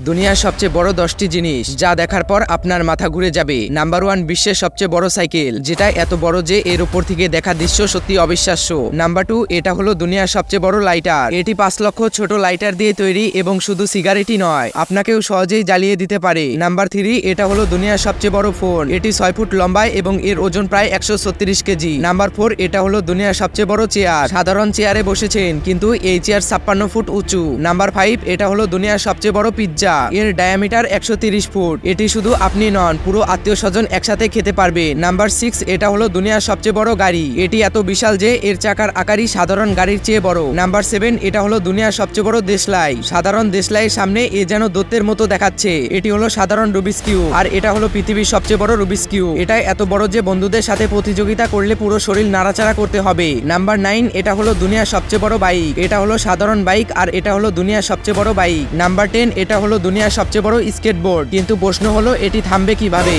দুনিয়ার সবচেয়ে বড় 10টি জিনিস যা দেখার পর আপনার মাথা ঘুরে যাবে। নাম্বার 1, বিশ্বের সবচেয়ে বড় সাইকেল, যেটা এত বড় যে এর উপর থেকে দেখা দৃশ্য সত্যি অবিশ্বাস্য। নাম্বার 2, এটা হলো দুনিয়ার সবচেয়ে বড় লাইটার। এটি 5 লক্ষ ছোট লাইটার দিয়ে তৈরি এবং শুধু সিগারেটই নয়, আপনাকেও সহজেই জ্বালিয়ে দিতে পারে। নাম্বার 3, এটা হলো দুনিয়ার সবচেয়ে বড় ফোন। এটি 6 ফুট লম্বায় এবং এর ওজন প্রায় 136 কেজি। নাম্বার 4, এটা হলো দুনিয়ার সবচেয়ে বড় চেয়ার। সাধারণ চেয়ারে বসেছেন, কিন্তু এই চেয়ার 56 ফুট উঁচু। নাম্বার 5, এটা হলো দুনিয়ার সবচেয়ে বড় পিৎজা। এর ডায়ামিটার 130 ফুট। এটি শুধু আপনি নন, পুরো আত্মীয় স্বজন একসাথে খেতে পারবে। নাম্বার 6, এটা হলো দুনিয়ার সবচেয়ে বড় গাড়ি। এটি এত বিশাল যে এর চাকার আকারই সাধারণ গাড়ির চেয়ে বড়। নাম্বার 7, এটা হলো দুনিয়ার সবচেয়ে বড় দেশলাই। সাধারণ দেশলাইয়ের সামনে এ যেন দৈত্যের মতো দেখাচ্ছে। এটি হলো সাধারণ রুবিক্স কিউব, আর এটা হলো পৃথিবীর সবচেয়ে বড় রুবিক্স কিউব। এটা এত বড় যে বন্ধুদের সাথে প্রতিযোগিতা করলে পুরো শরীর নাড়াচাড়া করতে হবে। নাম্বার 9, এটা হলো দুনিয়ার সবচেয়ে বড় বাইক। এটা হলো সাধারণ বাইক, আর এটা হলো দুনিয়ার সবচেয়ে বড় বাইক। নাম্বার 10, এটা হলো দুনিয়ার সবচেয়ে বড় স্কেটবোর্ড। কিন্তু প্রশ্ন হলো এটি থামবে কিভাবে।